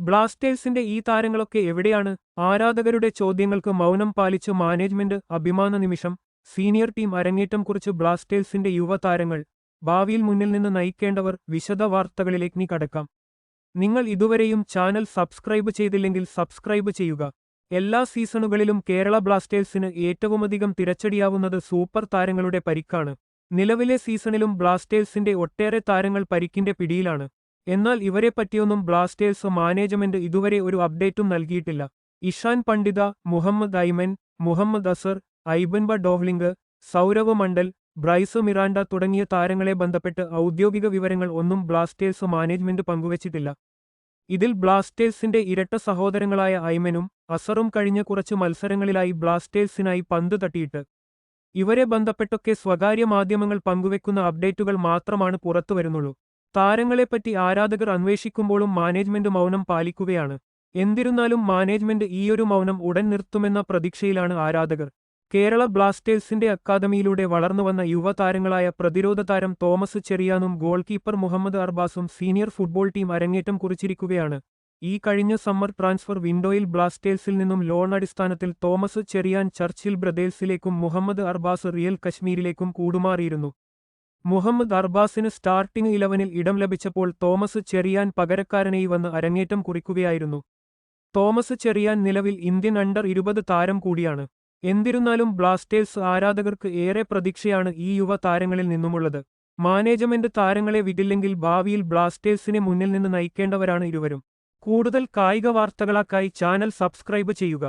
ബ്ലാസ്റ്റേഴ്സിന്റെ ഈ താരങ്ങളൊക്കെ എവിടെയാണ്? ആരാധകരുടെ ചോദ്യങ്ങൾക്ക് മൗനം പാലിച്ചു മാനേജ്മെന്റ്. അഭിമാന നിമിഷം. സീനിയർ ടീം അരങ്ങേറ്റം കുറിച്ച് ബ്ലാസ്റ്റേഴ്സിന്റെ യുവതാരങ്ങൾ. ഭാവിയിൽ മുന്നിൽ നിന്ന് നയിക്കേണ്ടവർ. വിശദ വാർത്തകളിലേക്ക് കടക്കാം. നിങ്ങൾ ഇതുവരെയും ചാനൽ സബ്സ്ക്രൈബ് ചെയ്തില്ലെങ്കിൽ സബ്സ്ക്രൈബ് ചെയ്യുക. എല്ലാ സീസണുകളിലും കേരള ബ്ലാസ്റ്റേഴ്സിന് ഏറ്റവുമധികം തിരച്ചടിയാവുന്നത് സൂപ്പർ താരങ്ങളുടെ പരിക്കാണ്. നിലവിലെ സീസണിലും ബ്ലാസ്റ്റേഴ്സിന്റെ ഒട്ടേറെ താരങ്ങൾ പരിക്കിന്റെ പിടിയിലാണ്. എന്നാൽ ഇവരെപ്പറ്റിയൊന്നും ബ്ലാസ്റ്റേഴ്സ് മാനേജ്മെന്റ് ഇതുവരെ ഒരു അപ്ഡേറ്റും നൽകിയിട്ടില്ല. ഇഷാൻ പണ്ഡിത, മുഹമ്മദ് ഐമൻ, മുഹമ്മദ് അസർ, ഐബൻ ഡോവ്ലിംഗ്, സൗരവ് മണ്ഡൽ, ബ്രൈസ് മിറാണ്ട തുടങ്ങിയ താരങ്ങളെ ബന്ധപ്പെട്ട് ഔദ്യോഗിക വിവരങ്ങൾ ഒന്നും ബ്ലാസ്റ്റേഴ്സ് മാനേജ്മെന്റ് പങ്കുവച്ചിട്ടില്ല. ഇതിൽ ബ്ലാസ്റ്റേഴ്സിന്റെ ഇരട്ട സഹോദരങ്ങളായ ഐമനും അസറും കഴിഞ്ഞ കുറച്ച് മത്സരങ്ങളിലായി ബ്ലാസ്റ്റേഴ്സിനായി പന്ത് തട്ടിയിട്ട്. ഇവരെ ബന്ധപ്പെട്ടൊക്കെ സ്വകാര്യ മാധ്യമങ്ങൾ പങ്കുവെക്കുന്ന അപ്ഡേറ്റുകൾ മാത്രമാണ് പുറത്തുവരുന്നുള്ളൂ. താരങ്ങളെപ്പറ്റി ആരാധകർ അന്വേഷിക്കുമ്പോഴും മാനേജ്മെന്റ് മൗനം പാലിക്കുകയാണ്. എന്നിരുന്നാലും മാനേജ്മെന്റ് ഈയൊരു മൗനം ഉടൻ നിർത്തുമെന്ന പ്രതീക്ഷയിലാണ് ആരാധകർ. കേരള ബ്ലാസ്റ്റേഴ്സിന്റെ അക്കാദമിയിലൂടെ വളർന്നുവന്ന യുവതാരങ്ങളായ പ്രതിരോധ താരം തോമസ് ചെറിയാനും ഗോൾ കീപ്പർ മുഹമ്മദ് അർബാസും സീനിയർ ഫുട്ബോൾ ടീം അരങ്ങേറ്റം കുറിച്ചിരിക്കുകയാണ്. ഈ കഴിഞ്ഞ സമ്മർ ട്രാൻസ്ഫർ വിൻഡോയിൽ ബ്ലാസ്റ്റേഴ്സിൽ നിന്നും ലോൺ അടിസ്ഥാനത്തിൽ തോമസ് ചെറിയാൻ ചർച്ചിൽ ബ്രദേഴ്സിലേക്കും മുഹമ്മദ് അർബാസ് റിയൽ കശ്മീരിലേക്കും കൂടുമാറിയിരുന്നു. മുഹമ്മദ് അർബാസിന് സ്റ്റാർട്ടിംഗ് 11-ൽ ഇടം ലഭിച്ചപ്പോൾ തോമസ് ചെറിയാൻ പകരക്കാരനായി വന്ന് അരങ്ങേറ്റം കുറിക്കുകയായിരുന്നു. തോമസ് ചെറിയാൻ നിലവിൽ ഇന്ത്യൻ അണ്ടർ-20 താരം കൂടിയാണ്. എന്നിരുന്നാലും ബ്ലാസ്റ്റേഴ്സ് ആരാധകർക്ക് ഏറെ പ്രതീക്ഷയാണ് ഈ യുവ താരങ്ങളിൽ നിന്നുമുള്ളത്. മാനേജ്മെന്റ് താരങ്ങളെ വിടില്ലെങ്കിൽ ഭാവിയിൽ ബ്ലാസ്റ്റേഴ്സിനെ മുന്നിൽ നിന്ന് നയിക്കേണ്ടവരാണ് ഇരുവരും. കൂടുതൽ കായിക വാർത്തകൾക്കായി ചാനൽ സബ്സ്ക്രൈബ് ചെയ്യുക.